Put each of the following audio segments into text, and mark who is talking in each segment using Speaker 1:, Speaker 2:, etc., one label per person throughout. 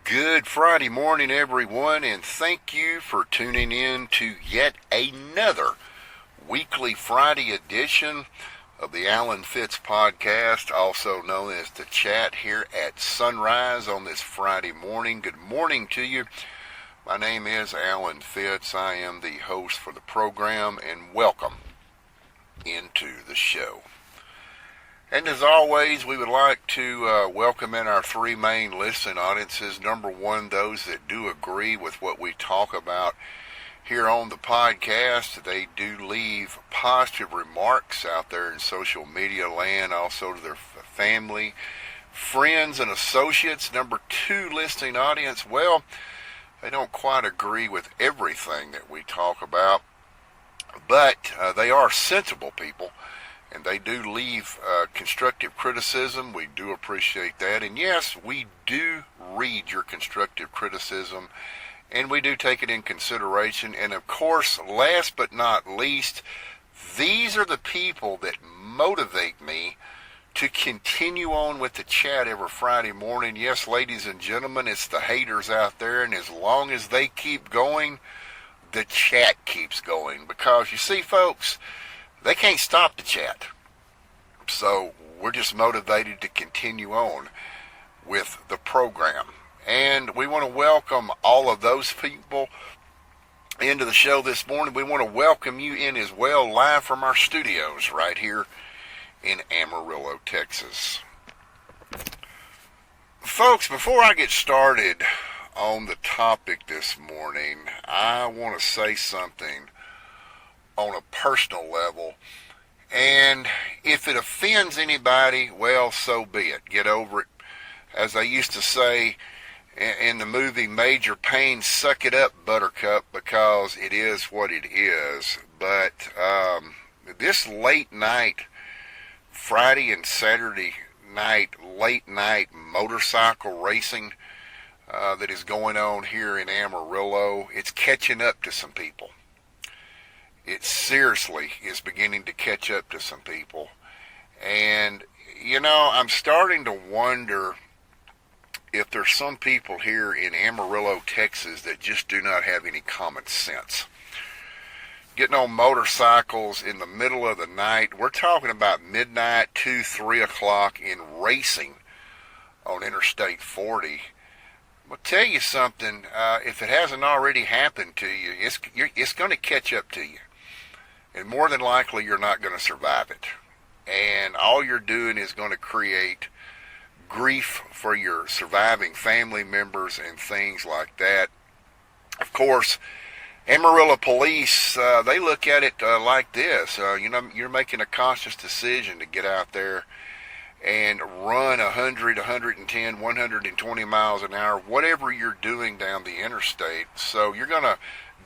Speaker 1: Good Friday morning, everyone, and thank you for tuning in to yet another weekly Friday edition of the Alan Fitz podcast, also known as The Chat, here at sunrise on this Friday morning. Good morning to you. My name is Alan Fitz. I am the host for the program, and welcome into the show. And as always, we would like to welcome in our three main listening audiences. Number one, those that do agree with what we talk about here on the podcast. They do leave positive remarks out there in social media land, also to their family, friends, and associates. Number two, listening audience, well, they don't quite agree with everything that we talk about, but they are sensible people. And they do leave constructive criticism. We do appreciate that. And yes, we do read your constructive criticism, and we do take it in consideration. And of course, last but not least, these are the people that motivate me to continue on with the chat every Friday morning. Yes, ladies and gentlemen, it's the haters out there, and as long as they keep going, the chat keeps going. Because you see, folks, they can't stop the chat. So we're just motivated to continue on with the program. And we want to welcome all of those people into the show this morning. We want to welcome you in as well, live from our studios right here in Amarillo, Texas. Folks, before I get started on the topic this morning, I want to say something on a personal level, and if it offends anybody, well, so be it. Get over it. As they used to say in the movie Major Payne, suck it up, Buttercup, because it is what it is. But this late night, Friday and Saturday night, late night motorcycle racing that is going on here in Amarillo, it's catching up to some people. It seriously is beginning to catch up to some people. And, you know, I'm starting to wonder if there's some people here in Amarillo, Texas that just do not have any common sense. Getting on motorcycles in the middle of the night, we're talking about midnight, 2, 3 o'clock, in racing on Interstate 40. I'll tell you something, if it hasn't already happened to you, it's going to catch up to you. And more than likely, you're not going to survive it. And all you're doing is going to create grief for your surviving family members and things like that. Of course, Amarillo police, they look at it like this. You're making a conscious decision to get out there and run 100, 110, 120 miles an hour, whatever you're doing down the interstate. So you're going to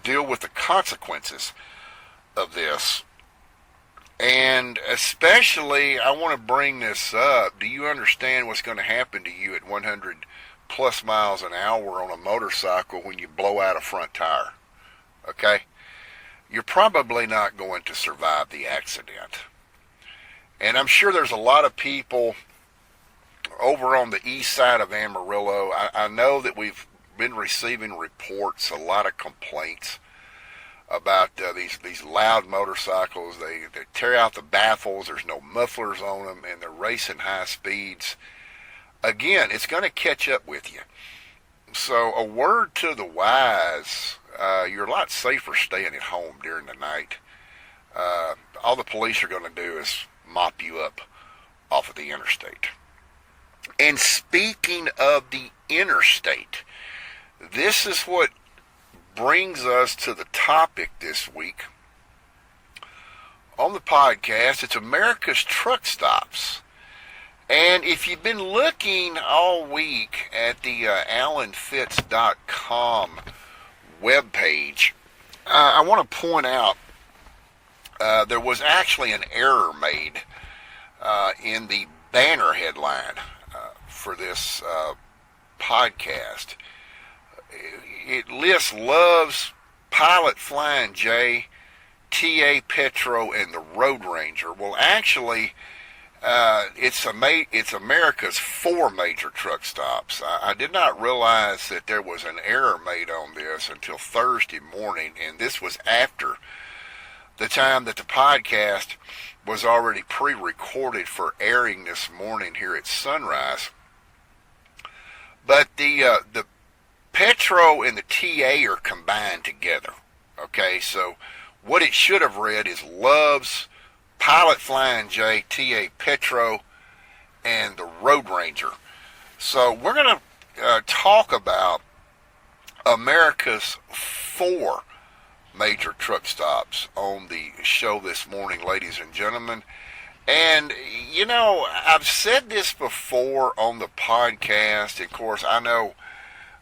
Speaker 1: deal with the consequences of this. And especially, I want to bring this up. Do you understand what's going to happen to you at 100 plus miles an hour on a motorcycle when you blow out a front tire? Okay? You're probably not going to survive the accident. And I'm sure there's a lot of people over on the east side of Amarillo. I know that we've been receiving reports, a lot of complaints about these loud motorcycles. They tear out the baffles, there's no mufflers on them, and they're racing high speeds. Again, it's going to catch up with you. So a word to the wise, you're a lot safer staying at home during the night. All the police are going to do is mop you up off of the interstate. And speaking of the interstate, this is what brings us to the topic this week on the podcast. It's America's truck stops. And if you've been looking all week at the AlanFitz.com webpage, I want to point out there was actually an error made in the banner headline for this podcast. It lists Love's Pilot Flying J, T.A. Petro, and the Road Ranger. Well, actually, It's America's 4 major truck stops. I did not realize that there was an error made on this until Thursday morning, and this was after the time that the podcast was already pre-recorded for airing this morning here at sunrise. But the Petro and the TA are combined together. Okay, so what it should have read is Love's Pilot Flying J, TA Petro, and the Road Ranger. So we're going to talk about America's 4 major truck stops on the show this morning, ladies and gentlemen. And, you know, I've said this before on the podcast. Of course, I know,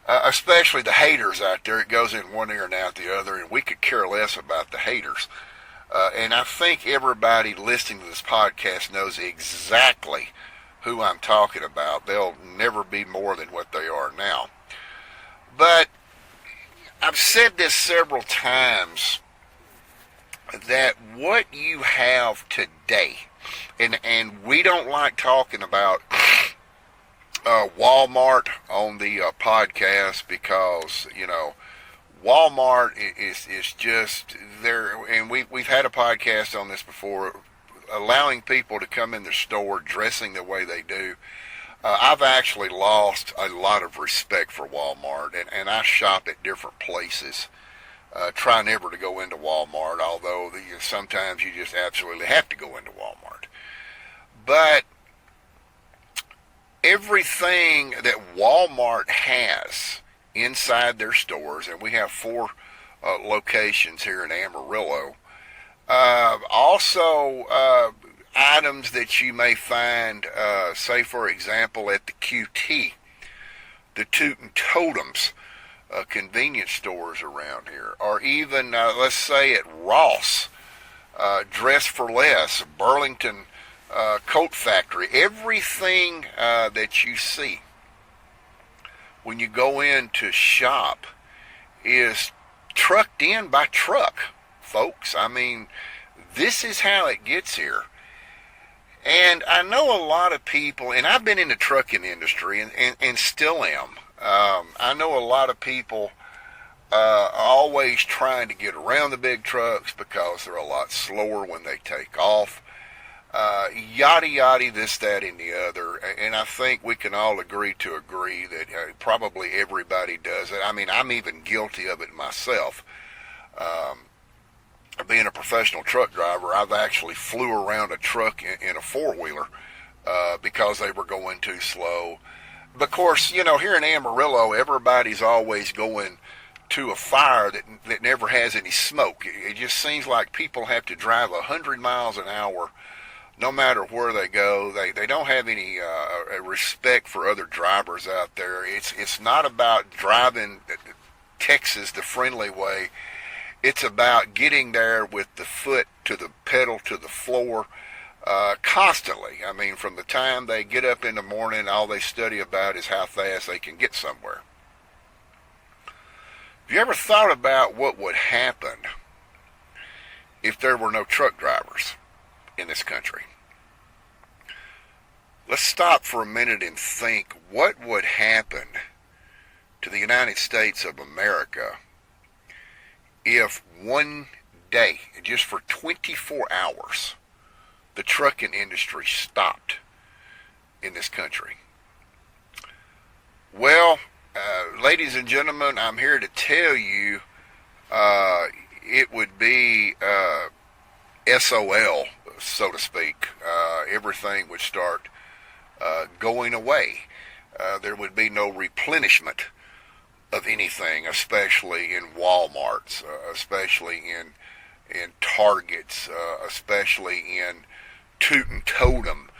Speaker 1: especially the haters out there, it goes in one ear and out the other, and we could care less about the haters. And I think everybody listening to this podcast knows exactly who I'm talking about. They'll never be more than what they are now. But I've said this several times, that what you have today, and we don't like talking about Walmart on the podcast because, you know, Walmart is just there, and we've had a podcast on this before, allowing people to come in their store dressing the way they do. I've actually lost a lot of respect for Walmart, and I shop at different places. Try never to go into Walmart, although sometimes you just absolutely have to go into Walmart. But everything that Walmart has inside their stores, and we have 4 locations here in Amarillo. Also, items that you may find, say for example, at the QT, the Tootin' Totems, convenience stores around here, or even, let's say, at Ross, Dress for Less, Burlington Coat Factory. Everything that you see when you go in to shop is trucked in by truck, folks. I mean, this is how it gets here. And I know a lot of people, and I've been in the trucking industry and still am. I know a lot of people always trying to get around the big trucks because they're a lot slower when they take off. Yada yada, this, that, and the other, and I think we can all agree that probably everybody does it. I mean, I'm even guilty of it myself. Being a professional truck driver, I've actually flew around a truck in a 4-wheeler because they were going too slow. But of course, you know, here in Amarillo, everybody's always going to a fire that never has any smoke. It just seems like people have to drive 100 miles an hour no matter where they go. They don't have any respect for other drivers out there. It's not about driving Texas the friendly way. It's about getting there with the foot to the pedal to the floor constantly. I mean, from the time they get up in the morning, all they study about is how fast they can get somewhere. Have you ever thought about what would happen if there were no truck drivers in this country? Let's stop for a minute and think what would happen to the United States of America if one day, just for 24 hours, the trucking industry stopped in this country. Well, ladies and gentlemen, I'm here to tell you it would be SOL, so to speak. Everything would start going away. There would be no replenishment of anything, especially in Walmarts, especially in Targets, especially in Tootin' Totem,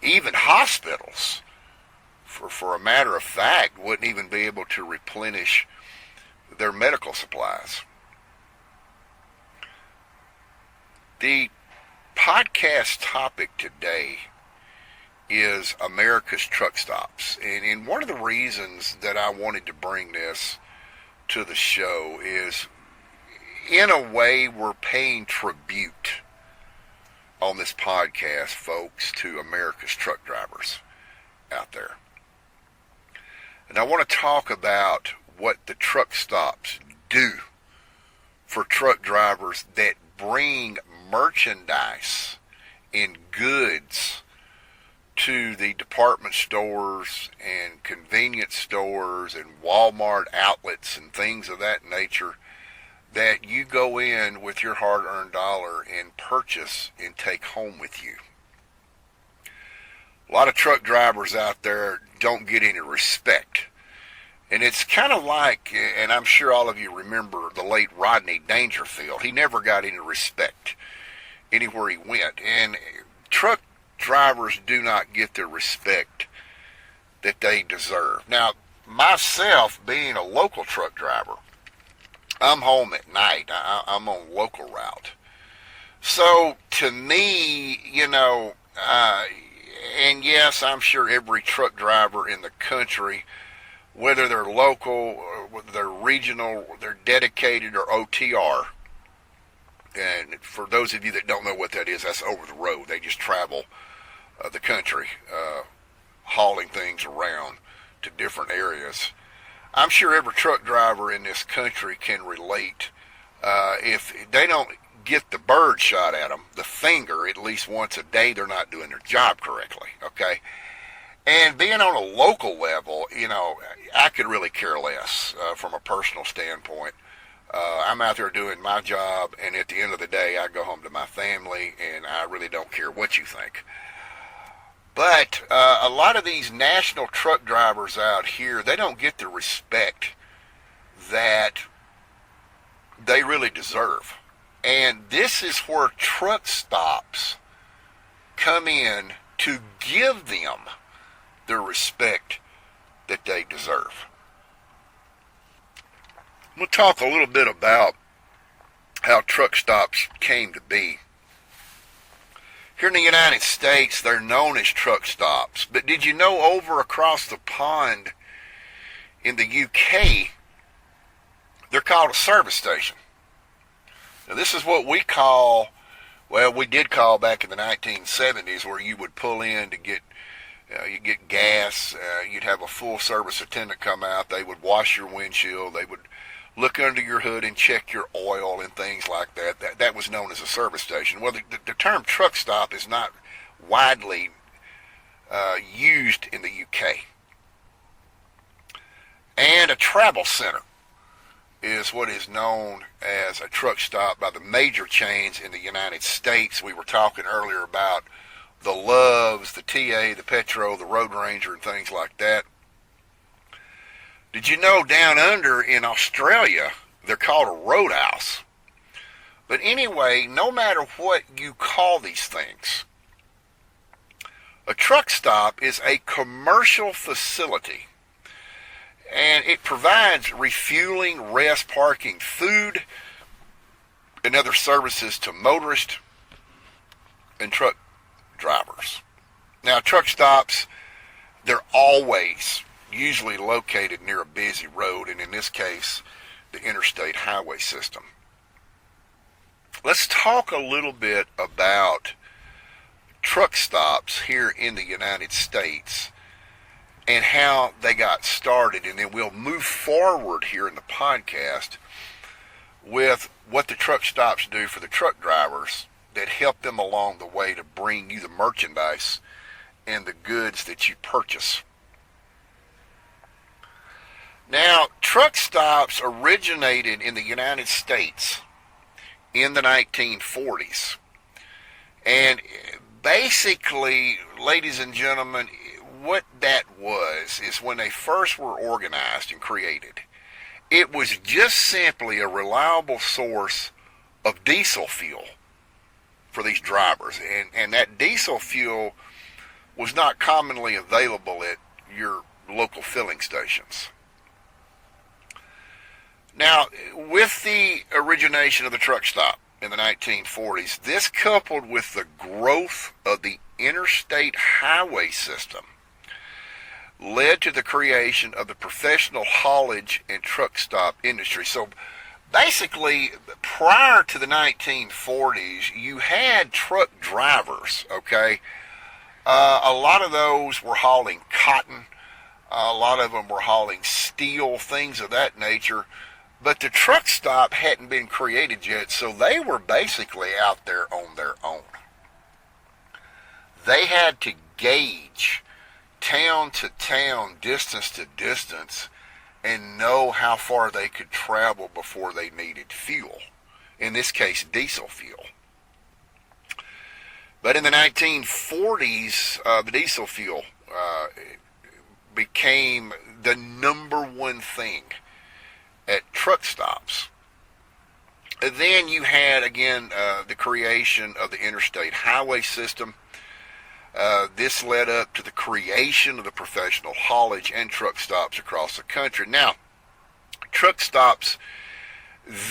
Speaker 1: even hospitals, for a matter of fact, wouldn't even be able to replenish their medical supplies. The podcast topic today is America's truck stops. And one of the reasons that I wanted to bring this to the show is, in a way, we're paying tribute on this podcast, folks, to America's truck drivers out there. And I want to talk about what the truck stops do for truck drivers that bring merchandise and goods to the department stores and convenience stores and Walmart outlets and things of that nature that you go in with your hard-earned dollar and purchase and take home with you. A lot of truck drivers out there don't get any respect. And it's kind of like, and I'm sure all of you remember the late Rodney Dangerfield. He never got any respect anywhere he went. And truck drivers do not get the respect that they deserve. Now, myself being a local truck driver, I'm home at night. I'm on local route. So to me, and yes, I'm sure every truck driver in the country, whether they're local, or whether they're regional, they're dedicated or OTR. And for those of you that don't know what that is, that's over the road. They just travel the country, hauling things around to different areas. I'm sure every truck driver in this country can relate. If they don't get the bird shot at them, the finger, at least once a day, they're not doing their job correctly, okay? And being on a local level, I could really care less from a personal standpoint. I'm out there doing my job, and at the end of the day, I go home to my family, and I really don't care what you think. But a lot of these national truck drivers out here, they don't get the respect that they really deserve. And this is where truck stops come in to give them the respect that they deserve. We'll talk a little bit about how truck stops came to be. Here in the United States, they're known as truck stops. But did you know over across the pond in the UK, they're called a service station? Now this is what we did call back in the 1970s, where you would pull in to get you get gas. You'd have a full service attendant come out. They would wash your windshield. They would look under your hood and check your oil and things like that. That was known as a service station. Well, the term truck stop is not widely used in the UK. And a travel center is what is known as a truck stop by the major chains in the United States. We were talking earlier about the Loves, the TA, the Petro, the Road Ranger, and things like that. Did you know down under in Australia, they're called a roadhouse? But anyway, no matter what you call these things, a truck stop is a commercial facility, and it provides refueling, rest, parking, food, and other services to motorists and truck drivers. Now, truck stops, they're always usually located near a busy road, and in this case, the interstate highway system. Let's talk a little bit about truck stops here in the United States and how they got started, and then we'll move forward here in the podcast with what the truck stops do for the truck drivers that help them along the way to bring you the merchandise and the goods that you purchase. Now, truck stops originated in the United States in the 1940s. And basically, ladies and gentlemen, what that was is when they first were organized and created, it was just simply a reliable source of diesel fuel for these drivers. And that diesel fuel was not commonly available at your local filling stations. Now, with the origination of the truck stop in the 1940s, this coupled with the growth of the interstate highway system led to the creation of the professional haulage and truck stop industry. So Basically, prior to the 1940s, you had truck drivers, okay? A lot of those were hauling cotton. A lot of them were hauling steel, things of that nature. But the truck stop hadn't been created yet, so they were basically out there on their own. They had to gauge town to town, distance to distance, and know how far they could travel before they needed fuel. In this case, diesel fuel. But in the 1940s, the diesel fuel became the number one thing at truck stops. Then you had, again, the creation of the interstate highway system. This led up to the creation of the professional haulage and truck stops across the country. Now, truck stops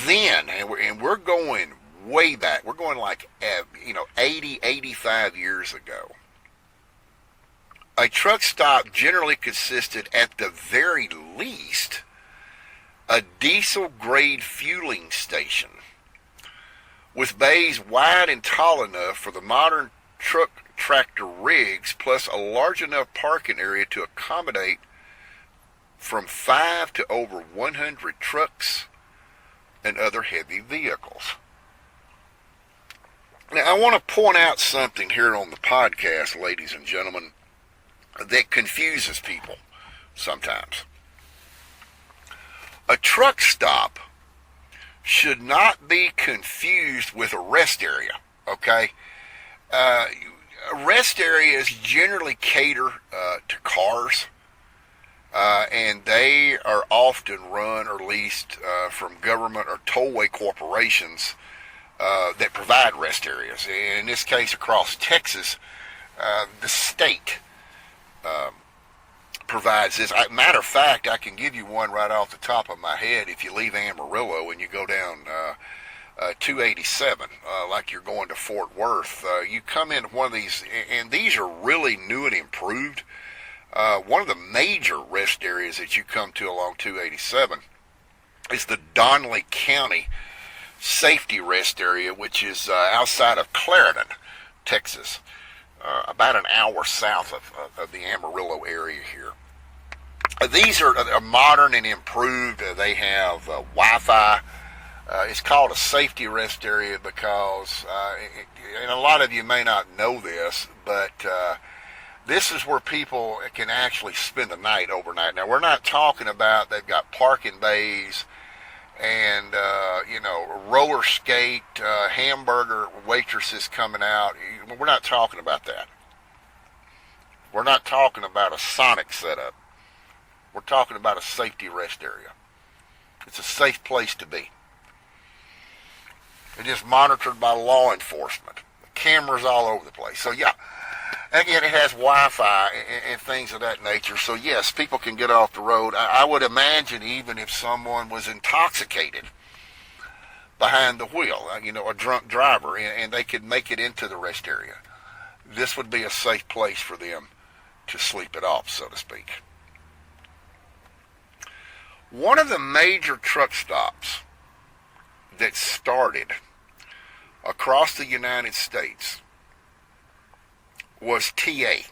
Speaker 1: then, and we're going way back. We're going like, 80, 85 years ago. A truck stop generally consisted, at the very least, a diesel-grade fueling station with bays wide and tall enough for the modern truck tractor rigs, plus a large enough parking area to accommodate from 5 to over 100 trucks and other heavy vehicles. Now, I want to point out something here on the podcast, ladies and gentlemen, that confuses people sometimes. A truck stop should not be confused with a rest area, okay? Rest areas generally cater to cars, and they are often run or leased from government or tollway corporations that provide rest areas. In this case, across Texas, the state provides this. Matter of fact, I can give you one right off the top of my head. If you leave Amarillo and you go down 287, like you're going to Fort Worth, you come into one of these, and these are really new and improved. One of the major rest areas that you come to along 287 is the Donley County Safety Rest Area, which is outside of Clarendon, Texas, about an hour south of the Amarillo area here. These are modern and improved. They have Wi-Fi. It's called a safety rest area because, and a lot of you may not know this, but this is where people can actually spend the night overnight. Now, we're not talking about they've got parking bays and, roller skate, hamburger waitresses coming out. We're not talking about that. We're not talking about a Sonic setup. We're talking about a safety rest area. It's a safe place to be. It is monitored by law enforcement. Cameras all over the place. So, yeah. Again, it has Wi-Fi and things of that nature. So, yes, people can get off the road. I would imagine even if someone was intoxicated behind the wheel, a drunk driver, and they could make it into the rest area, this would be a safe place for them to sleep it off, so to speak. One of the major truck stops that started across the United States was TA.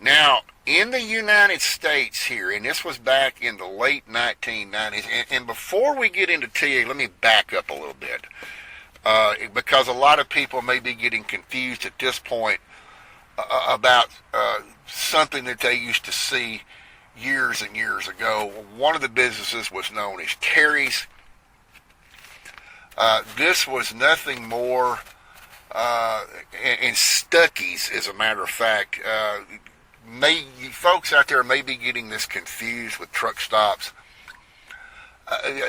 Speaker 1: Now, in the United States here, and this was back in the late 1990s, and before we get into TA, let me back up a little bit, because a lot of people may be getting confused at this point about something that they used to see years and years ago. One of the businesses was known as Terry's. This was nothing more, and Stuckey's, as a matter of fact. Folks out there may be getting this confused with truck stops.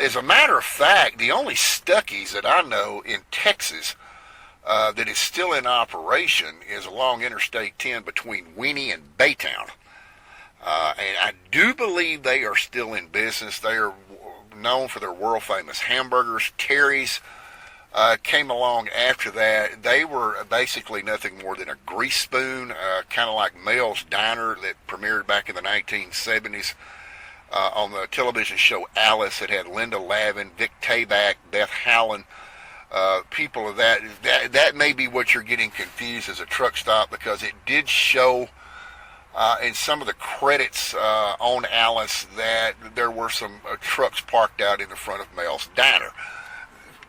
Speaker 1: As a matter of fact, the only Stuckey's that I know in Texas that is still in operation is along Interstate 10 between Winnie and Baytown. And I do believe they are still in business. They are known for their world-famous hamburgers. Terry's came along after that. They were basically nothing more than a grease spoon, kind of like Mel's Diner that premiered back in the 1970s. on the television show Alice. It had Linda Lavin, Vic Tayback, Beth Howland, people of that may be what you're getting confused as a truck stop, because it did show in some of the credits on Alice that there were some trucks parked out in the front of Mel's Diner.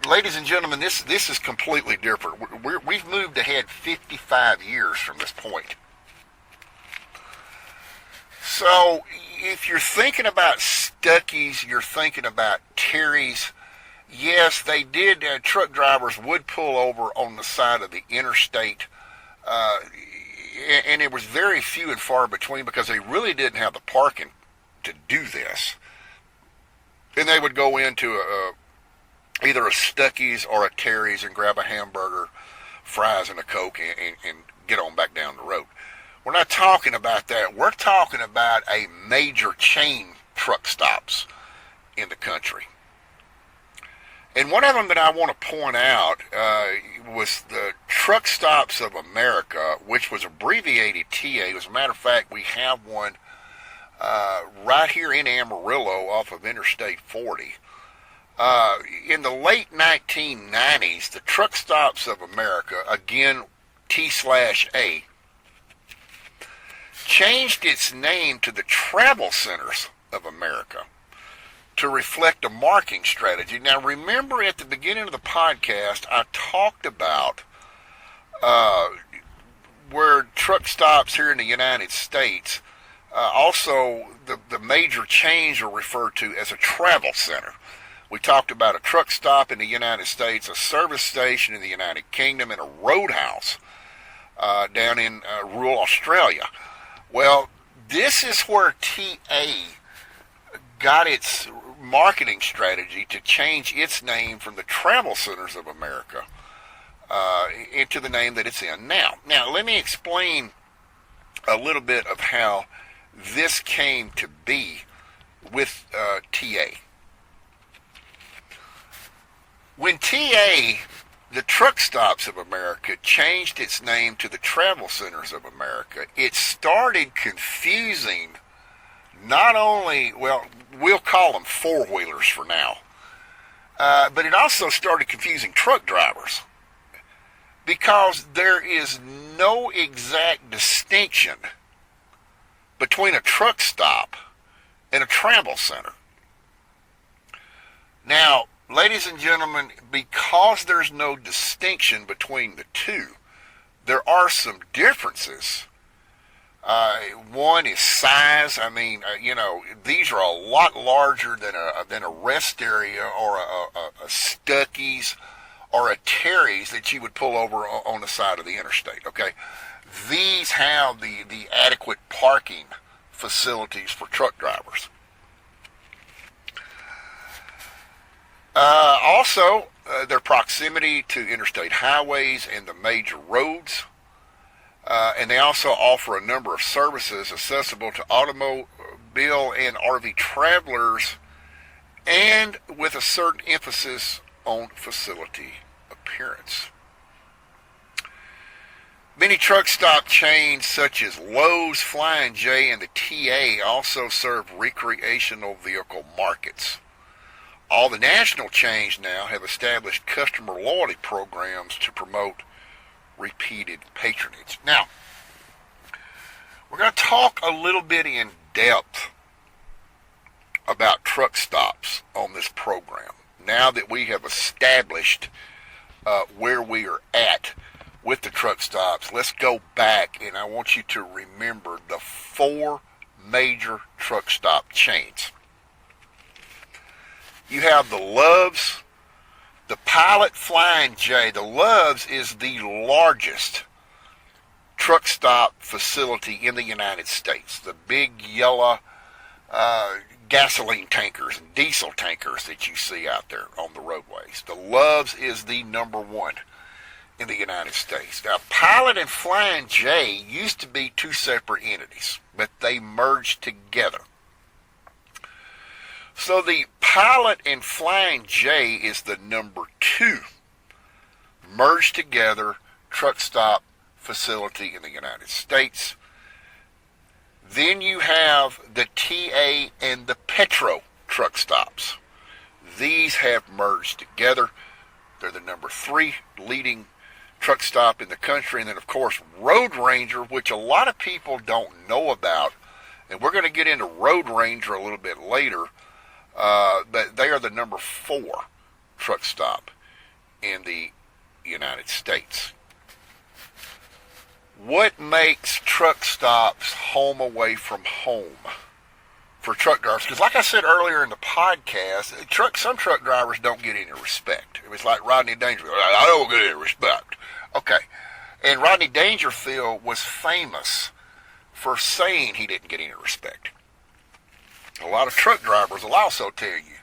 Speaker 1: Ladies and gentlemen, this is completely different. We've moved ahead 55 years from this point. So if you're thinking about Stuckey's, you're thinking about Terry's. Yes, they did. Truck drivers would pull over on the side of the interstate, and it was very few and far between, because they really didn't have the parking to do this. And they would go into either a Stuckey's or a Terry's and grab a hamburger, fries, and a Coke, and get on back down the road. We're not talking about that. We're talking about a major chain truck stops in the country. And one of them that I want to point out was the Truck Stops of America, which was abbreviated TA. As a matter of fact, we have one right here in Amarillo off of Interstate 40. In the late 1990s, the Truck Stops of America, again T/A, changed its name to the Travel Centers of America to reflect a marketing strategy. Now, remember at the beginning of the podcast, I talked about where truck stops here in the United States, also the major chains are referred to as a travel center. We talked about a truck stop in the United States, a service station in the United Kingdom, and a roadhouse down in rural Australia. Well, this is where TA got its marketing strategy to change its name from the Travel Centers of America into the name that it's in now. Now, let me explain a little bit of how this came to be with TA. When TA, the Truck Stops of America, changed its name to the Travel Centers of America, it started confusing not only, well, we'll call them four-wheelers for now, but it also started confusing truck drivers, because there is no exact distinction between a truck stop and a travel center. Now, ladies and gentlemen, because there's no distinction between the two, there are some differences. One is size. I mean, these are a lot larger than a rest area or a Stuckey's or a Terry's that you would pull over on the side of the interstate. Okay, these have the adequate parking facilities for truck drivers. Also, their proximity to interstate highways and the major roads. And they also offer a number of services accessible to automobile and RV travelers, and with a certain emphasis on facility appearance. Many truck stop chains such as Lowe's, Flying J, and the TA also serve recreational vehicle markets. All the national chains now have established customer loyalty programs to promote repeated patronage. Now, we're going to talk a little bit in depth about truck stops on this program. Now that we have established where we are at with the truck stops, let's go back, and I want you to remember the four major truck stop chains. You have the Loves, the Pilot, Flying J. The Loves is the largest truck stop facility in the United States. The big yellow gasoline tankers and diesel tankers that you see out there on the roadways. The Loves is the number one in the United States. Now, Pilot and Flying J used to be two separate entities, but they merged together. So the Pilot and Flying J is the number two merged together truck stop facility in the United States. Then you have the TA and the Petro truck stops. These have merged together. They're the number 3 leading truck stop in the country. And then, of course, Road Ranger, which a lot of people don't know about. And we're going to get into Road Ranger a little bit later. But they are the number 4 truck stop in the United States. What makes truck stops home away from home for truck drivers? Because like I said earlier in the podcast, some truck drivers don't get any respect. It was like Rodney Dangerfield. I don't get any respect. Okay. And Rodney Dangerfield was famous for saying he didn't get any respect. A lot of truck drivers will also tell you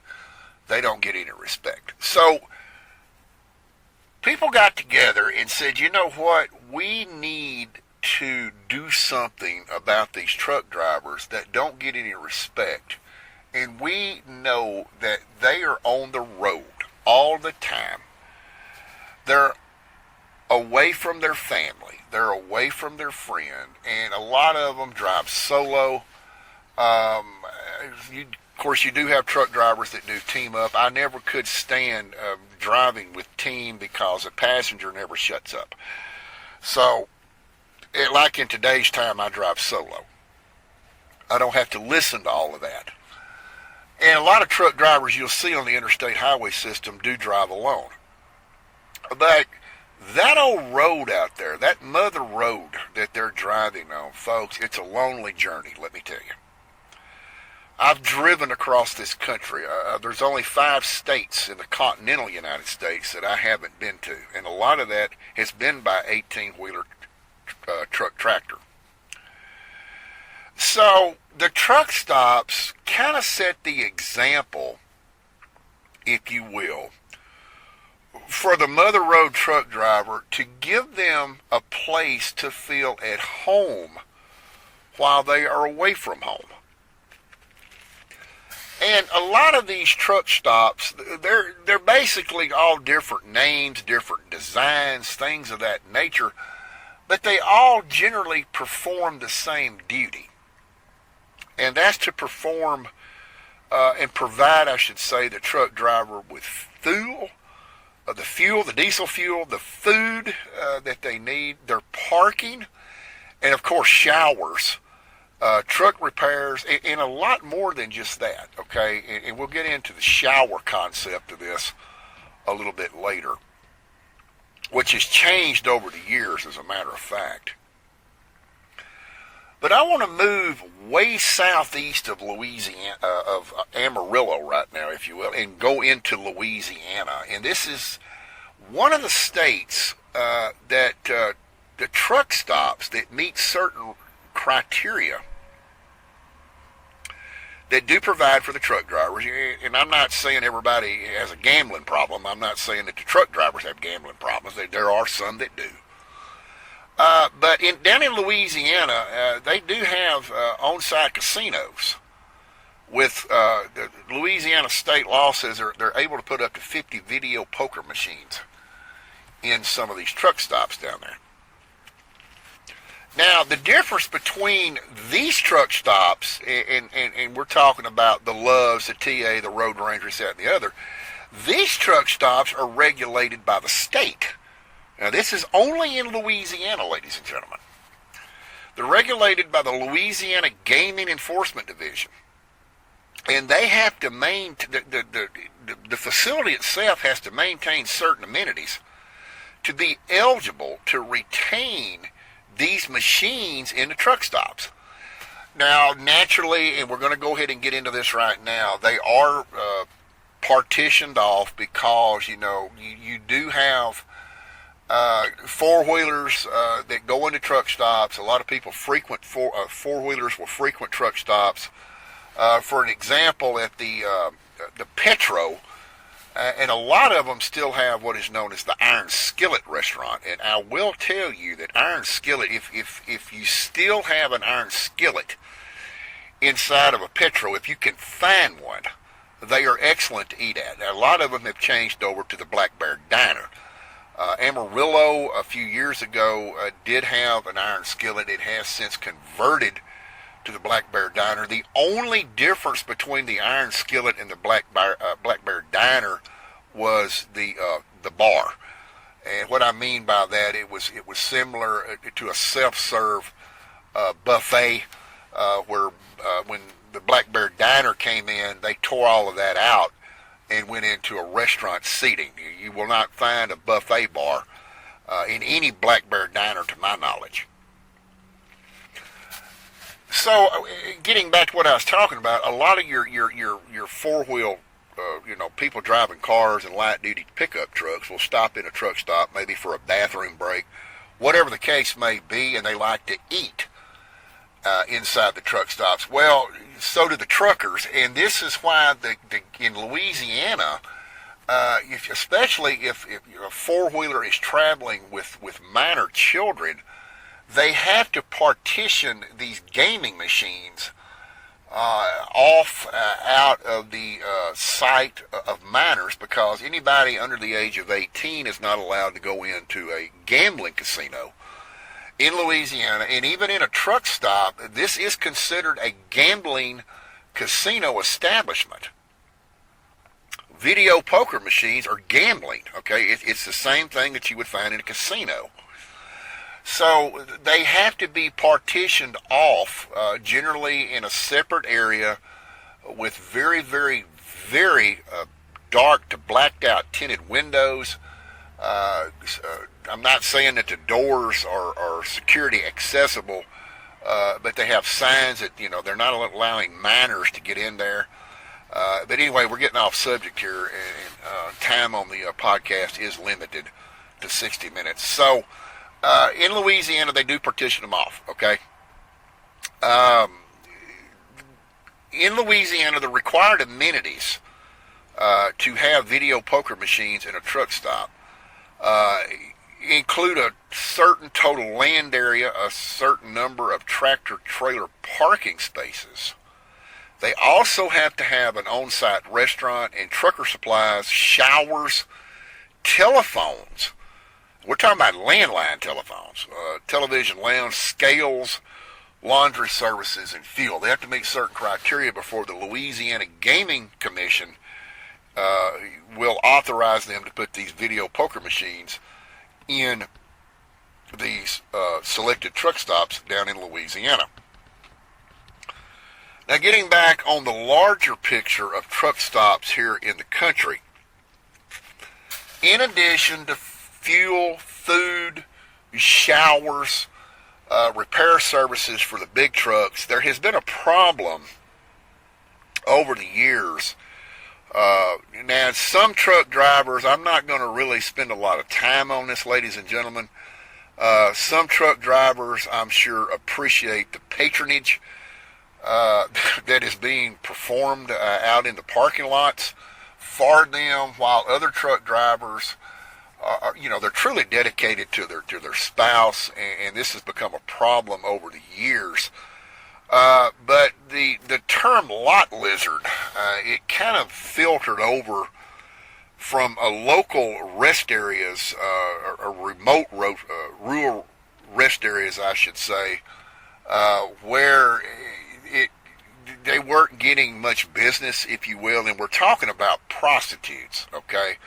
Speaker 1: they don't get any respect. So people got together and said, you know what, we need to do something about these truck drivers that don't get any respect. And we know that they are on the road all the time. They're away from their family. They're away from their friend. And a lot of them drive solo. Of course, you do have truck drivers that do team up. I never could stand driving with team because a passenger never shuts up. So, like in today's time, I drive solo. I don't have to listen to all of that. And a lot of truck drivers you'll see on the interstate highway system do drive alone. But that old road out there, that mother road that they're driving on, folks, it's a lonely journey, let me tell you. I've driven across this country. There's only 5 states in the continental United States that I haven't been to, and a lot of that has been by 18-wheeler truck tractor. So the truck stops kind of set the example, if you will, for the mother road truck driver to give them a place to feel at home while they are away from home. And a lot of these truck stops, they're basically all different names, different designs, things of that nature, but they all generally perform the same duty. And that's to perform and provide, I should say, the truck driver with fuel, the diesel fuel, the food that they need, their parking, and of course showers. Truck repairs, and a lot more than just that, okay? And we'll get into the shower concept of this a little bit later, which has changed over the years, as a matter of fact. But I want to move way southeast of Louisiana, of Amarillo right now, if you will, and go into Louisiana. And this is one of the states that the truck stops that meet certain criteria that do provide for the truck drivers. And I'm not saying everybody has a gambling problem. I'm not saying that the truck drivers have gambling problems. There are some that do. But down in Louisiana, they do have on-site casinos. With the Louisiana state law says they're able to put up to 50 video poker machines in some of these truck stops down there. Now, the difference between these truck stops, and we're talking about the Loves, the TA, the Road Ranger, that, and the other, these truck stops are regulated by the state. Now, this is only in Louisiana, ladies and gentlemen. They're regulated by the Louisiana Gaming Enforcement Division. And they have to maintain, the facility itself has to maintain certain amenities to be eligible to retain these machines in the truck stops. Now, naturally, and we're going to go ahead and get into this right now, they are partitioned off because, you do have four-wheelers that go into truck stops. A lot of people frequent four-wheelers will frequent truck stops. For an example, at the Petro, and a lot of them still have what is known as the Iron Skillet restaurant. And I will tell you that Iron Skillet, if you still have an Iron Skillet inside of a Petro, if you can find one, they are excellent to eat at. Now, a lot of them have changed over to the Black Bear Diner. Amarillo, a few years ago, did have an Iron Skillet. It has since converted to the Black Bear Diner. Diner. The only difference between the Iron Skillet and the Black Bear Diner was the bar. And what I mean by that, it was similar to a self-serve buffet, where when the Black Bear Diner came in, they tore all of that out and went into a restaurant seating. You will not find a buffet bar in any Black Bear Diner, to my knowledge. So, getting back to what I was talking about, a lot of your four-wheel, people driving cars and light-duty pickup trucks will stop in a truck stop, maybe for a bathroom break, whatever the case may be, and they like to eat inside the truck stops. Well, so do the truckers, and this is why in Louisiana, especially if a four-wheeler is traveling with minor children, they have to partition these gaming machines off out of the sight of minors, because anybody under the age of 18 is not allowed to go into a gambling casino in Louisiana. And even in a truck stop, this is considered a gambling casino establishment. Video poker machines are gambling, okay? It's the same thing that you would find in a casino. So they have to be partitioned off, generally in a separate area with very, very, very dark to blacked out tinted windows. I'm not saying that the doors are security accessible, but they have signs that, they're not allowing minors to get in there. But anyway, we're getting off subject here, and time on the podcast is limited to 60 minutes. So, in Louisiana, they do partition them off, okay? In Louisiana, the required amenities to have video poker machines in a truck stop include a certain total land area, a certain number of tractor-trailer parking spaces. They also have to have an on-site restaurant and trucker supplies, showers, telephones. We're talking about landline telephones, television lounge, scales, laundry services, and fuel. They have to meet certain criteria before the Louisiana Gaming Commission will authorize them to put these video poker machines in these selected truck stops down in Louisiana. Now, getting back on the larger picture of truck stops here in the country, in addition to fuel, food, showers, repair services for the big trucks, there has been a problem over the years. Now, some truck drivers, I'm not going to really spend a lot of time on this, ladies and gentlemen. Some truck drivers, I'm sure, appreciate the patronage that is being performed out in the parking lots for them, while other truck drivers they're truly dedicated to their spouse, and this has become a problem over the years. But the term lot lizard, it kind of filtered over from a local rest areas, or remote rural rest areas, I should say, where they weren't getting much business, if you will, and we're talking about prostitutes, okay?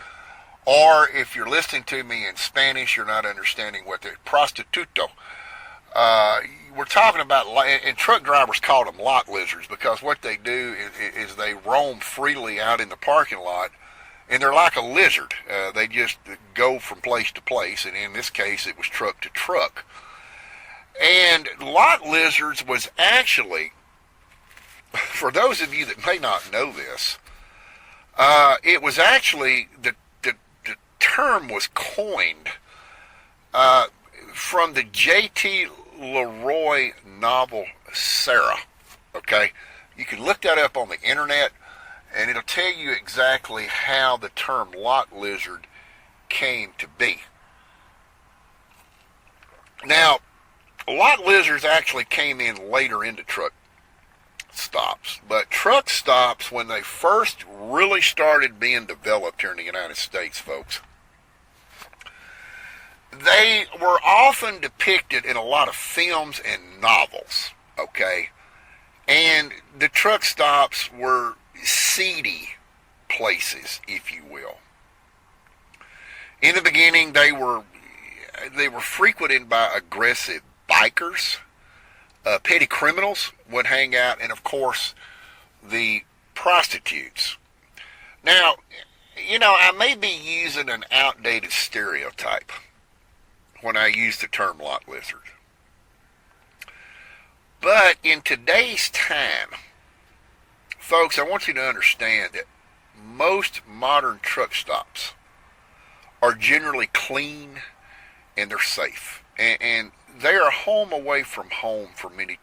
Speaker 1: Or if you're listening to me in Spanish, you're not understanding what the prostituto. We're talking about, and truck drivers call them lot lizards, because what they do is they roam freely out in the parking lot, and they're like a lizard. They just go from place to place, and in this case, it was truck to truck. And lot lizards was actually, for those of you that may not know this, it was actually the term was coined from the J.T. Leroy novel Sarah. Okay, you can look that up on the internet, and it'll tell you exactly how the term lot lizard came to be. Now, lot lizards actually came in later into truck stops, but truck stops, when they first really started being developed here in the United States, folks, they were often depicted in a lot of films and novels, okay, And the truck stops were seedy places, if you will. In the beginning, they were frequented by aggressive bikers, petty criminals would hang out, and of course, the prostitutes. Now, I may be using an outdated stereotype when I use the term lot lizard. But in today's time, folks, I want you to understand that most modern truck stops are generally clean and they're safe. And they are home away from home for many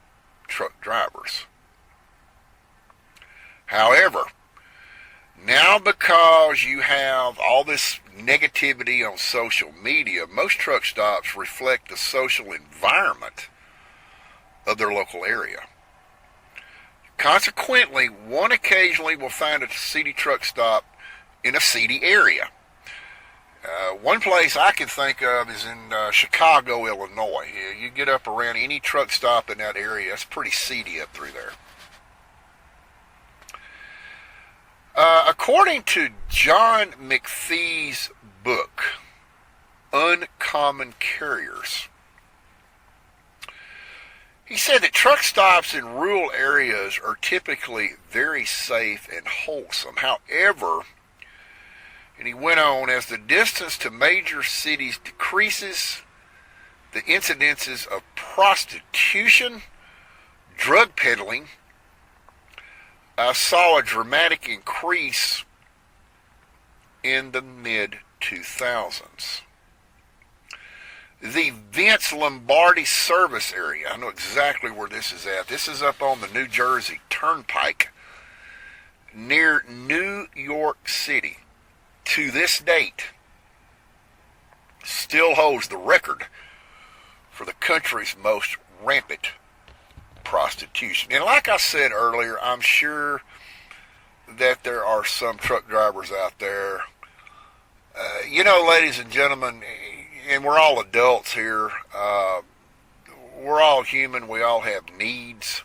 Speaker 1: truck drivers. However, now because you have all this negativity on social media, most truck stops reflect the social environment of their local area. Consequently, one occasionally will find a seedy truck stop in a seedy area. One place I can think of is in Chicago, Illinois. You get up around any truck stop in that area, it's pretty seedy up through there. According to John McPhee's book, Uncommon Carriers, he said that truck stops in rural areas are typically very safe and wholesome. However, and he went on, as the distance to major cities decreases, the incidences of prostitution, drug peddling, saw a dramatic increase in the mid-2000s. The Vince Lombardi service area, I know exactly where this is at. This is up on the New Jersey Turnpike near New York City. To this date, still holds the record for the country's most rampant prostitution. And like I said earlier, I'm sure that there are some truck drivers out there. Ladies and gentlemen, and we're all adults here. We're all human. We all have needs.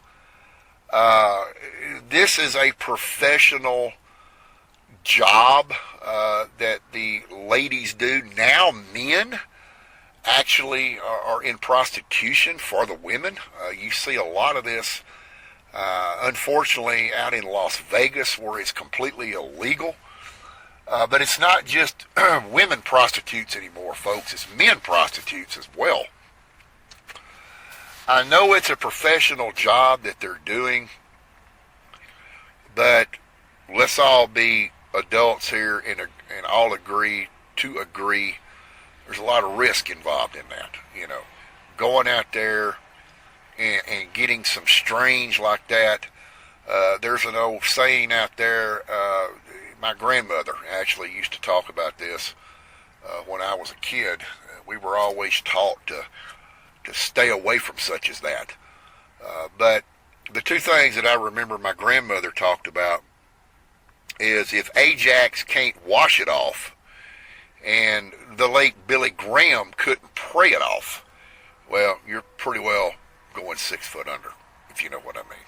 Speaker 1: This is a professional job that the ladies do. Now men actually are in prostitution for the women. You see a lot of this, unfortunately, out in Las Vegas where it's completely illegal. But it's not just women prostitutes anymore, folks. It's men prostitutes as well. I know it's a professional job that they're doing, but let's all be adults here and all agree there's a lot of risk involved in that. Going out there and getting some strange like that. There's an old saying out there. My grandmother actually used to talk about this when I was a kid. We were always taught to stay away from such as that. But the two things that I remember my grandmother talked about is if Ajax can't wash it off and the late Billy Graham couldn't pray it off, well, you're pretty well going 6 foot under, if you know what I mean.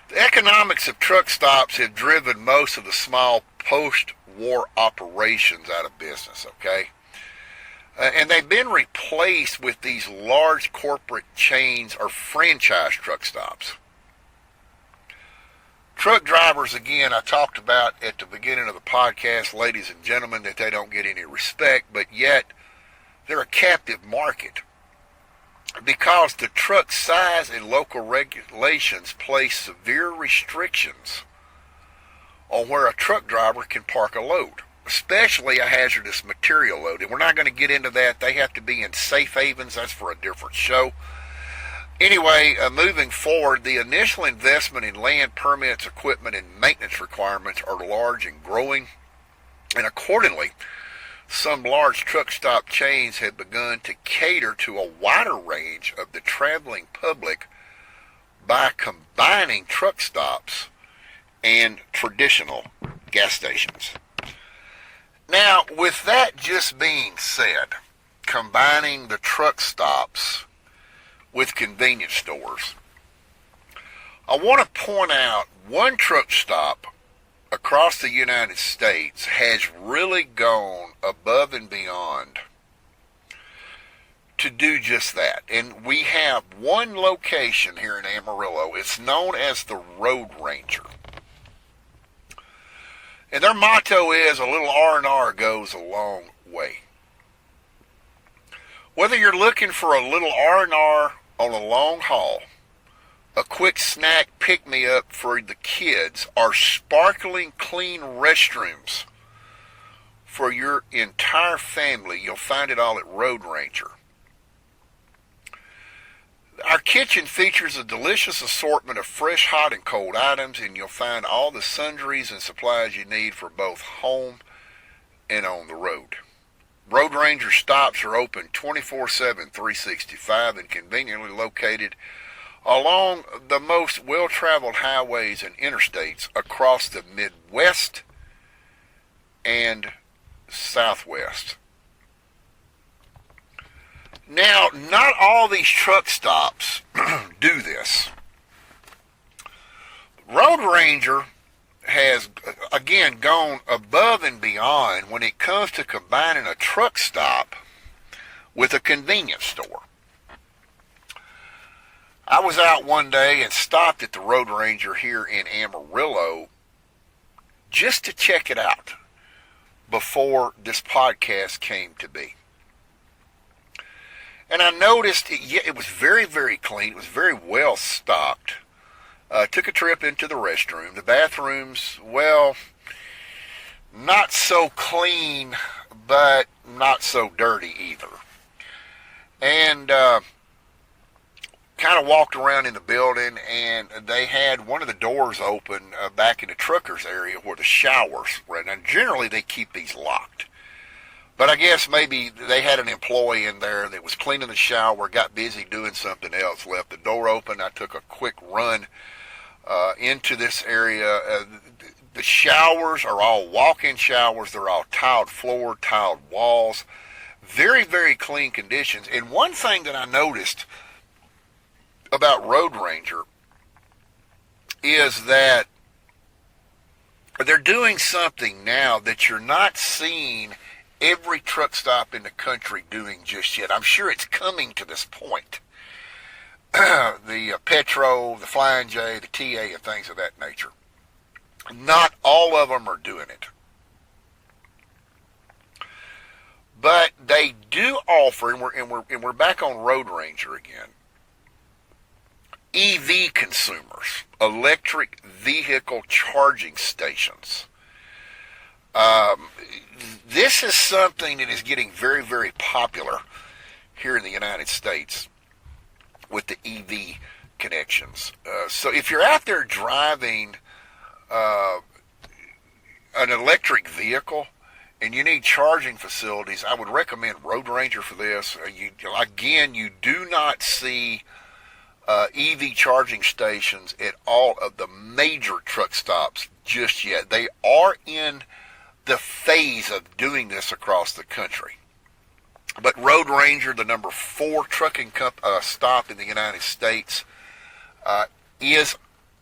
Speaker 1: The economics of truck stops have driven most of the small post-war operations out of business, okay? And they've been replaced with these large corporate chains or franchise truck stops. Truck drivers, again, I talked about at the beginning of the podcast, ladies and gentlemen, that they don't get any respect, but yet they're a captive market because the truck size and local regulations place severe restrictions on where a truck driver can park a load, especially a hazardous material load. And we're not going to get into that. They have to be in safe havens. That's for a different show. Anyway, moving forward, the initial investment in land, permits, equipment, and maintenance requirements are large and growing. And accordingly, some large truck stop chains have begun to cater to a wider range of the traveling public by combining truck stops and traditional gas stations. Now, with that just being said, combining the truck stops with convenience stores, I want to point out one truck stop across the United States has really gone above and beyond to do just that. And we have one location here in Amarillo. It's known as the Road Ranger. And their motto is a little R&R goes a long way. Whether you're looking for a little R&R on a long haul, a quick snack pick-me-up for the kids, or sparkling clean restrooms for your entire family, you'll find it all at Road Ranger. Our kitchen features a delicious assortment of fresh, hot, and cold items, and you'll find all the sundries and supplies you need for both home and on the road. Road Ranger stops are open 24/7, 365, and conveniently located along the most well-traveled highways and interstates across the Midwest and Southwest. Now, not all these truck stops do this. Road Ranger has, again, gone above and beyond when it comes to combining a truck stop with a convenience store. I was out one day and stopped at the Road Ranger here in Amarillo just to check it out before this podcast came to be. And I noticed it was very, very clean. It was very well stocked. Took a trip into the restroom. The bathrooms, well, not so clean, but not so dirty either. And kind of walked around in the building, and they had one of the doors open back in the truckers area where the showers were. And generally they keep these locked. But I guess maybe they had an employee in there that was cleaning the shower, got busy doing something else, left the door open. I took a quick run into this area. The showers are all walk-in showers. They're all tiled floor, tiled walls. Very, very clean conditions. And one thing that I noticed about Road Ranger is that they're doing something now that you're not seeing every truck stop in the country doing just yet. I'm sure it's coming to this point. The Petro, the Flying J, the TA, and things of that nature. Not all of them are doing it. But they do offer, and we're back on Road Ranger again, EV consumers, electric vehicle charging stations. This is something that is getting very, very popular here in the United States with the EV connections. So if you're out there driving an electric vehicle and you need charging facilities, I would recommend Road Ranger for this. You do not see EV charging stations at all of the major truck stops just yet. They are in the phase of doing this across the country. But Road Ranger, the number 4 trucking stop in the United States, is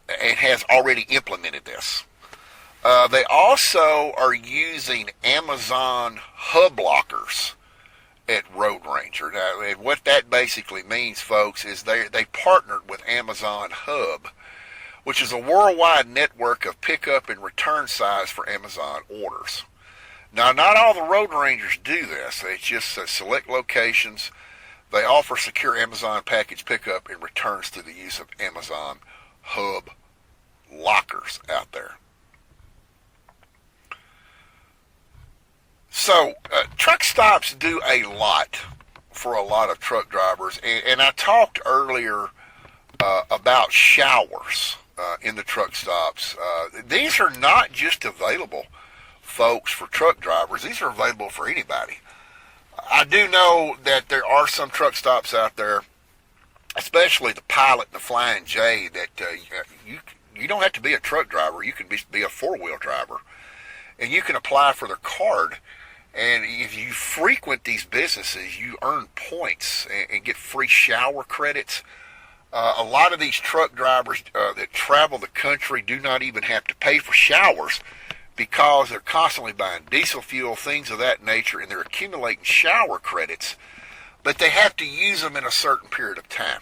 Speaker 1: and has already implemented this. They also are using Amazon hub lockers at Road Ranger. Now, and what that basically means, folks, is they partnered with Amazon Hub, which is a worldwide network of pickup and return sites for Amazon orders. Now, not all the Road Rangers do this. It's just select locations. They offer secure Amazon package pickup and returns through the use of Amazon Hub lockers out there. So, truck stops do a lot for a lot of truck drivers. And I talked earlier about showers in the truck stops. These are not just available, folks, for truck drivers. These are available for anybody. I do know that there are some truck stops out there, especially the Pilot and the Flying J, that you don't have to be a truck driver. You can be a four-wheel driver, and you can apply for their card. And if you frequent these businesses, you earn points and get free shower credits. A lot of these truck drivers that travel the country do not even have to pay for showers because they're constantly buying diesel fuel, things of that nature, and they're accumulating shower credits, but they have to use them in a certain period of time.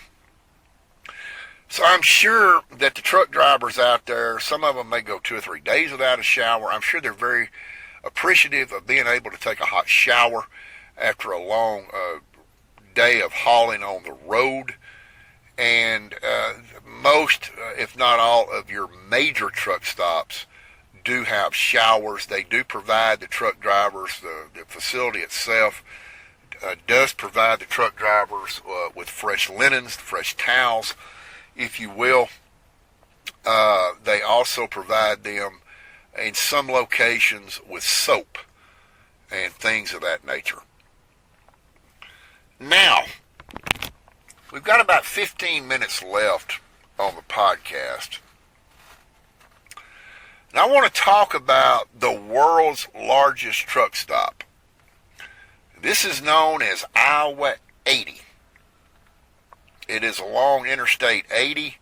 Speaker 1: So I'm sure that the truck drivers out there, some of them may go 2 or 3 days without a shower. I'm sure they're very appreciative of being able to take a hot shower after a long day of hauling on the road. And most, if not all, of your major truck stops do have showers. They do provide the truck drivers, the facility itself does provide the truck drivers with fresh linens, fresh towels, if you will. They also provide them in some locations with soap and things of that nature. Now, we've got about 15 minutes left on the podcast. And I want to talk about the world's largest truck stop. This is known as Iowa 80. It is along Interstate 80,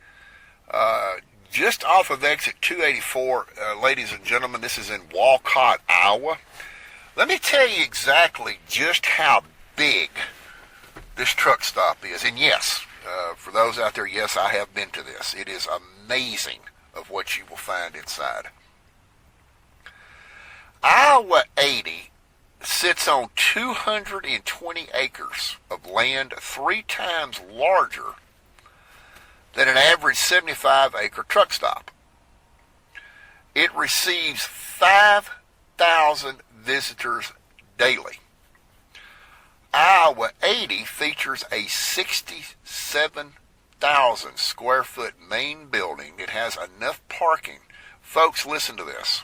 Speaker 1: just off of exit 284. Ladies and gentlemen, this is in Walcott, Iowa. Let me tell you exactly just how big this truck stop is. And yes, for those out there, yes, I have been to this. It is amazing of what you will find inside. Iowa 80 sits on 220 acres of land, 3 times larger than an average 75-acre truck stop. It receives 5,000 visitors daily. Iowa 80 features a 67,000 square foot main building. It has enough parking. Folks, listen to this.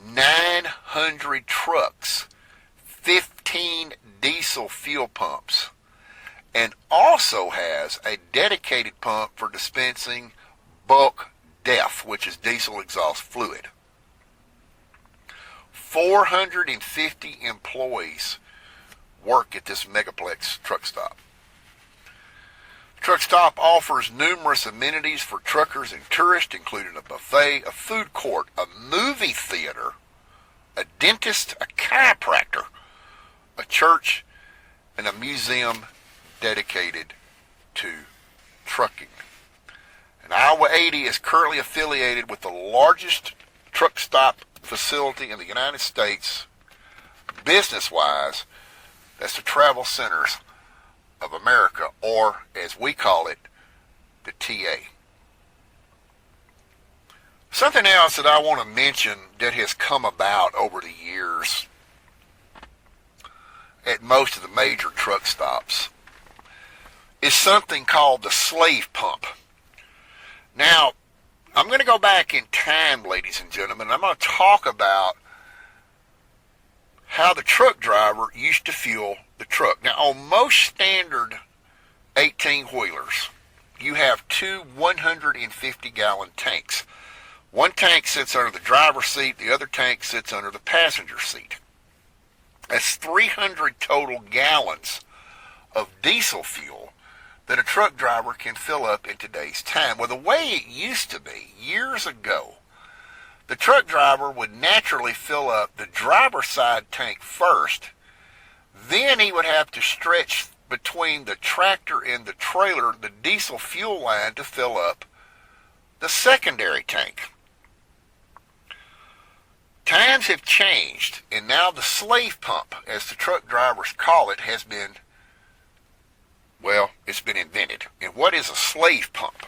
Speaker 1: 900 trucks, 15 diesel fuel pumps, and also has a dedicated pump for dispensing bulk DEF, which is diesel exhaust fluid. 450 employees work at this megaplex truck stop. Truck stop offers numerous amenities for truckers and tourists, including a buffet, a food court, a movie theater, a dentist, a chiropractor, a church, and a museum dedicated to trucking. And Iowa 80 is currently affiliated with the largest truck stop facility in the United States, business-wise. That's the Travel Centers of America, or as we call it, the TA. Something else that I want to mention that has come about over the years at most of the major truck stops is something called the slave pump. Now, I'm going to go back in time, ladies and gentlemen. I'm going to talk about how the truck driver used to fuel the truck. Now, on most standard 18-wheelers, you have 2 150-gallon tanks. One tank sits under the driver's seat. The other tank sits under the passenger seat. That's 300 total gallons of diesel fuel that a truck driver can fill up in today's time. Well, the way it used to be, years ago, the truck driver would naturally fill up the driver's side tank first. Then he would have to stretch between the tractor and the trailer the diesel fuel line to fill up the secondary tank. Times have changed, and now the slave pump, as the truck drivers call it, has been, well, it's been invented. And what is a slave pump?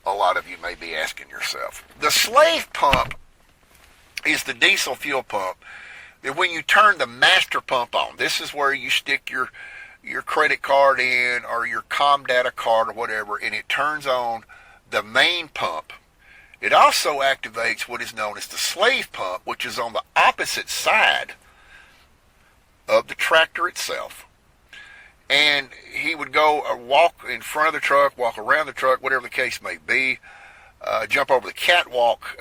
Speaker 1: A lot of you may be asking yourself. The slave pump is the diesel fuel pump that when you turn the master pump on, this is where you stick your credit card in or your ComData card or whatever, and it turns on the main pump. It also activates what is known as the slave pump, which is on the opposite side of the tractor itself. And he would go walk in front of the truck, walk around the truck, whatever the case may be, jump over the catwalk,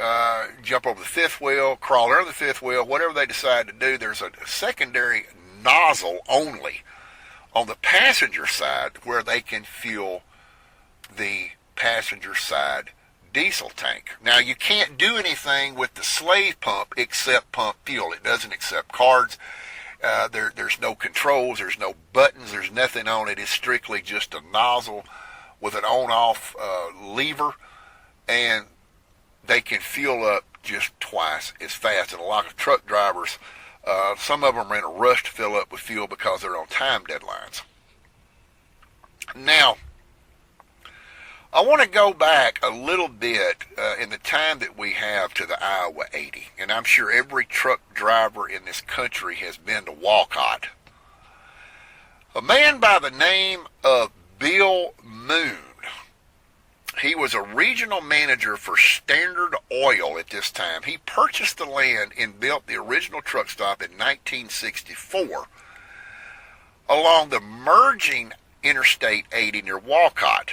Speaker 1: jump over the fifth wheel, crawl under the fifth wheel, whatever they decide to do. There's a secondary nozzle only on the passenger side where they can fuel the passenger side diesel tank. Now, you can't do anything with the slave pump except pump fuel. It doesn't accept cards. There's no controls. There's no buttons. There's nothing on it. It's strictly just a nozzle with an on-off lever, and they can fuel up just twice as fast. And a lot of truck drivers, some of them are in a rush to fill up with fuel because they're on time deadlines. Now, I want to go back a little bit in the time that we have to the Iowa 80. And I'm sure every truck driver in this country has been to Walcott. A man by the name of Bill Moon. He was a regional manager for Standard Oil at this time. He purchased the land and built the original truck stop in 1964 along the merging Interstate 80 near Walcott.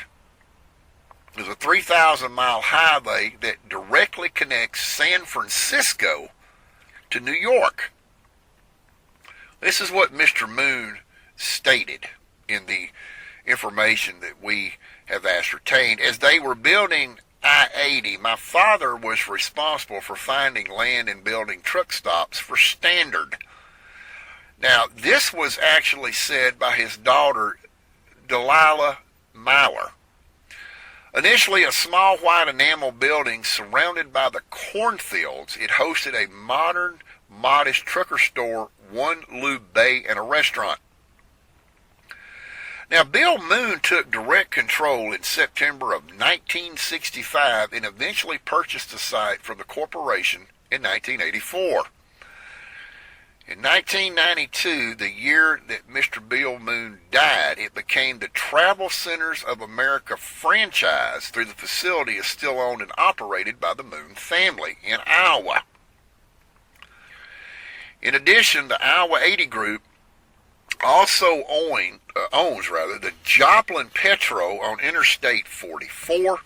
Speaker 1: There's a 3,000-mile highway that directly connects San Francisco to New York. This is what Mr. Moon stated in the information that we have ascertained. As they were building I-80, my father was responsible for finding land and building truck stops for Standard. Now, this was actually said by his daughter, Delilah Maurer. Initially a small white enamel building surrounded by the cornfields, it hosted a modern, modest trucker store, one lube bay, and a restaurant. Now, Bill Moon took direct control in September of 1965 and eventually purchased the site from the corporation in 1984. In 1992, the year that Mr. Bill Moon died, it became the Travel Centers of America franchise through the facility is still owned and operated by the Moon family in Iowa. In addition, the Iowa 80 Group also owns the Joplin Petro on Interstate 44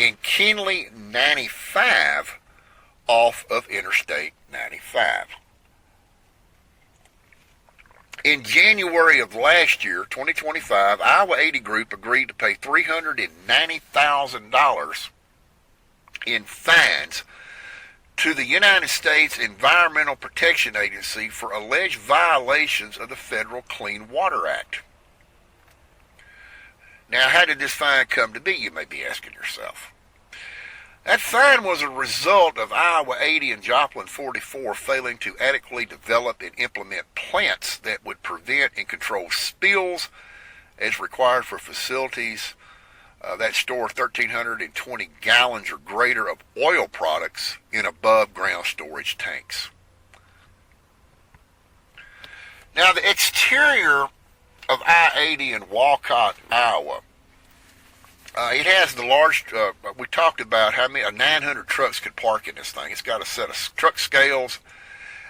Speaker 1: and Kenly 95 off of Interstate 95. In January of last year, 2025, Iowa 80 Group agreed to pay $390,000 in fines to the United States Environmental Protection Agency for alleged violations of the Federal Clean Water Act. Now, how did this fine come to be, you may be asking yourself. That fine was a result of Iowa 80 and Joplin 44 failing to adequately develop and implement plants that would prevent and control spills as required for facilities that store 1,320 gallons or greater of oil products in above-ground storage tanks. Now, the exterior of I-80 in Walcott, Iowa, it has the large, we talked about how many, 900 trucks could park in this thing. It's got a set of truck scales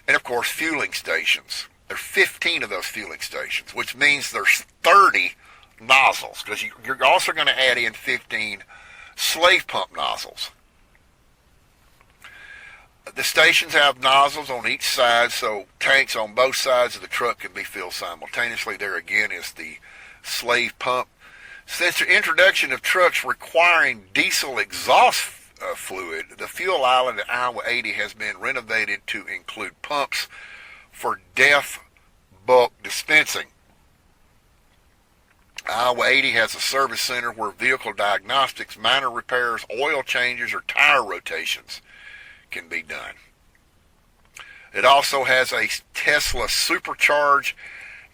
Speaker 1: and, of course, fueling stations. There are 15 of those fueling stations, which means there's 30 nozzles, because you're also going to add in 15 slave pump nozzles. The stations have nozzles on each side, so tanks on both sides of the truck can be filled simultaneously. There again is the slave pump. Since the introduction of trucks requiring diesel exhaust fluid, the fuel island at Iowa 80 has been renovated to include pumps for DEF bulk dispensing. Iowa 80 has a service center where vehicle diagnostics, minor repairs, oil changes, or tire rotations can be done. It also has a Tesla supercharge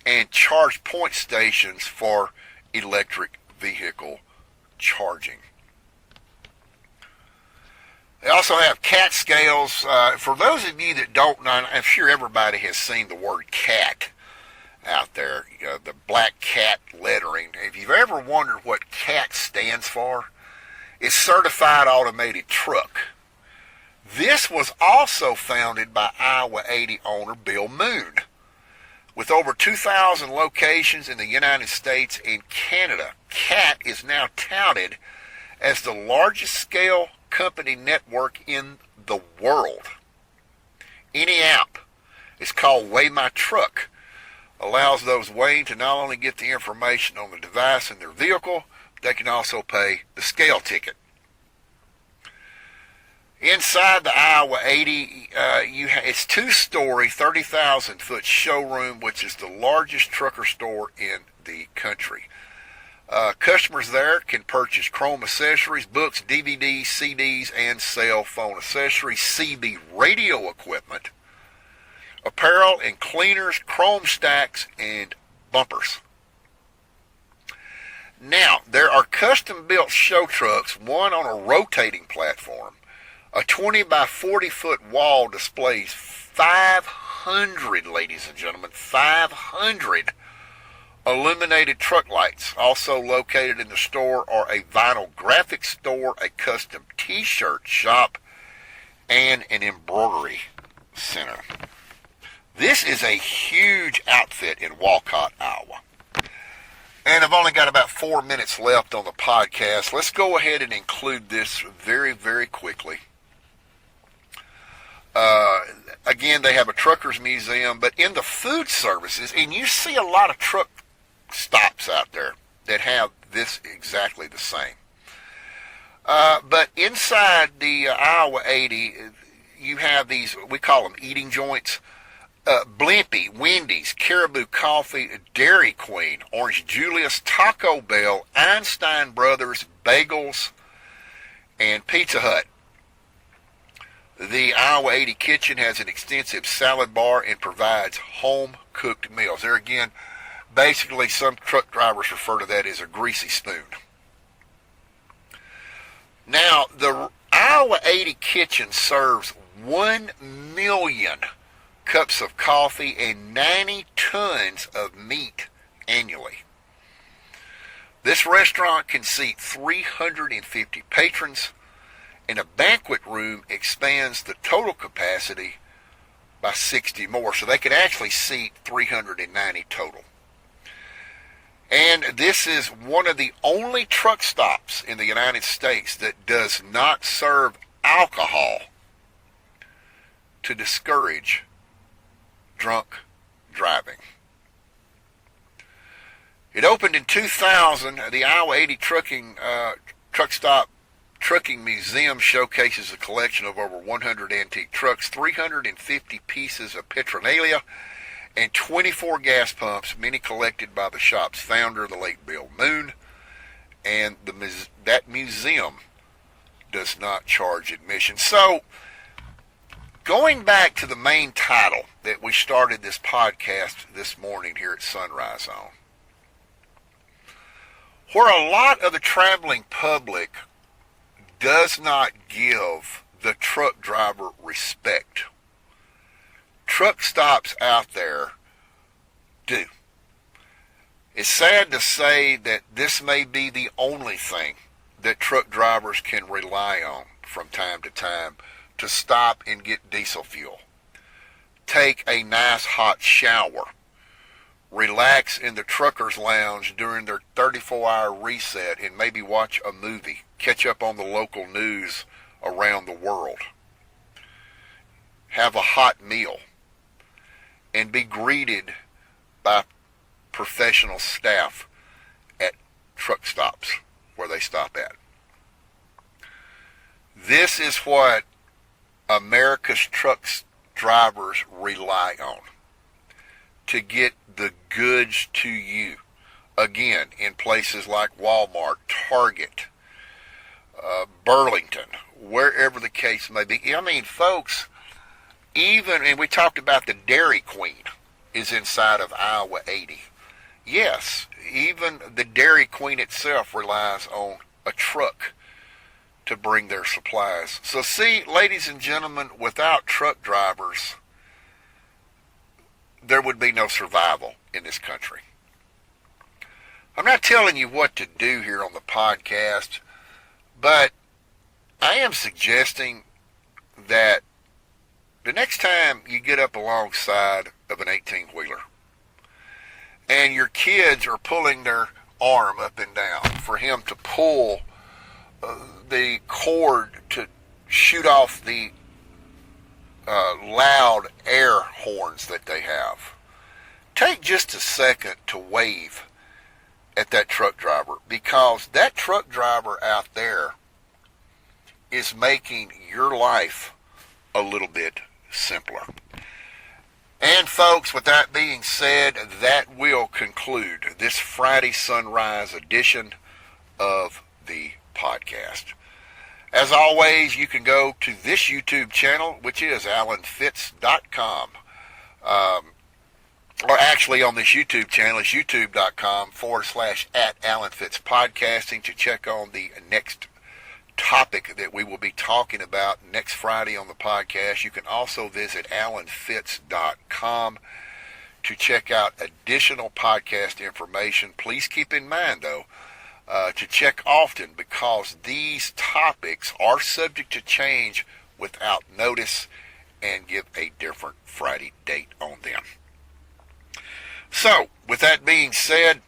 Speaker 1: and charge point stations for electric vehicle charging. They also have cat scales. For those of you that don't know, I'm sure everybody has seen the word cat out there, the black cat lettering. If you've ever wondered what CAT stands for, it's Certified Automated Truck. This was also founded by Iowa 80 owner Bill Moon. With over 2,000 locations in the United States and Canada, CAT is now touted as the largest scale company network in the world. Any app is called Weigh My Truck, allows those weighing to not only get the information on the device in their vehicle, they can also pay the scale ticket. Inside the Iowa 80, it's two-story, 30,000-foot showroom, which is the largest trucker store in the country. Customers there can purchase chrome accessories, books, DVDs, CDs, and cell phone accessories, CB radio equipment, apparel and cleaners, chrome stacks, and bumpers. Now, there are custom-built show trucks, one on a rotating platform. A 20 by 40 foot wall displays 500, ladies and gentlemen, 500 illuminated truck lights. Also located in the store are a vinyl graphics store, a custom t-shirt shop, and an embroidery center. This is a huge outfit in Walcott, Iowa. And I've only got about 4 minutes left on the podcast. Let's go ahead and include this very, very quickly. Again, they have a trucker's museum, but in the food services, and you see a lot of truck stops out there that have this exactly the same. But inside the Iowa 80, you have these, we call them eating joints. Blimpie, Wendy's, Caribou Coffee, Dairy Queen, Orange Julius, Taco Bell, Einstein Brothers, Bagels, and Pizza Hut. The Iowa 80 kitchen has an extensive salad bar and provides home-cooked meals. There again, basically some truck drivers refer to that as a greasy spoon. Now, the Iowa 80 kitchen serves 1 million cups of coffee and 90 tons of meat annually. This restaurant can seat 350 patrons, and a banquet room expands the total capacity by 60 more. So they could actually seat 390 total. And this is one of the only truck stops in the United States that does not serve alcohol to discourage drunk driving. It opened in 2000. The Iowa 80 truck stop Trucking Museum showcases a collection of over 100 antique trucks, 350 pieces of petronalia, and 24 gas pumps, many collected by the shop's founder, the late Bill Moon. And that museum does not charge admission. So, going back to the main title that we started this podcast this morning here at Sunrise on, where a lot of the traveling public does not give the truck driver respect, truck stops out there do. It's sad to say that this may be the only thing that truck drivers can rely on from time to time to stop and get diesel fuel, take a nice hot shower, relax in the trucker's lounge during their 34-hour reset, and maybe watch a movie, catch up on the local news around the world, have a hot meal, and be greeted by professional staff at truck stops where they stop at. This is what America's truck drivers rely on to get the goods to you. Again, in places like Walmart, Target, Burlington, wherever the case may be. I mean, folks, and we talked about the Dairy Queen is inside of Iowa 80. Yes, even the Dairy Queen itself relies on a truck to bring their supplies. So see, ladies and gentlemen, without truck drivers, there would be no survival in this country. I'm not telling you what to do here on the podcast, but I am suggesting that the next time you get up alongside of an 18-wheeler and your kids are pulling their arm up and down for him to pull the cord to shoot off the loud air horns that they have, take just a second to wave at that truck driver, because that truck driver out there is making your life a little bit simpler. And folks, with that being said, that will conclude this Friday Sunrise edition of the podcast. As always, you can go to this YouTube channel, which is alanfitz.com. Or actually on this YouTube channel, it's youtube.com/@AlanFitzPodcasting to check on the next topic that we will be talking about next Friday on the podcast. You can also visit alanfitz.com to check out additional podcast information. Please keep in mind, though, to check often, because these topics are subject to change without notice and give a different Friday date on them. So, with that being said,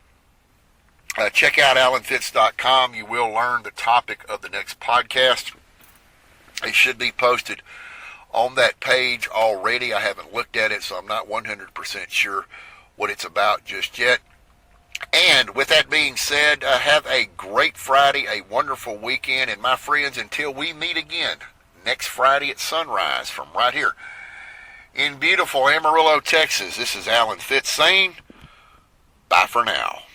Speaker 1: check out alanfitz.com. You will learn the topic of the next podcast. It should be posted on that page already. I haven't looked at it, so I'm not 100% sure what it's about just yet. And with that being said, have a great Friday, a wonderful weekend, and my friends, until we meet again next Friday at sunrise from right here in beautiful Amarillo, Texas, this is Alan Fitz saying bye for now.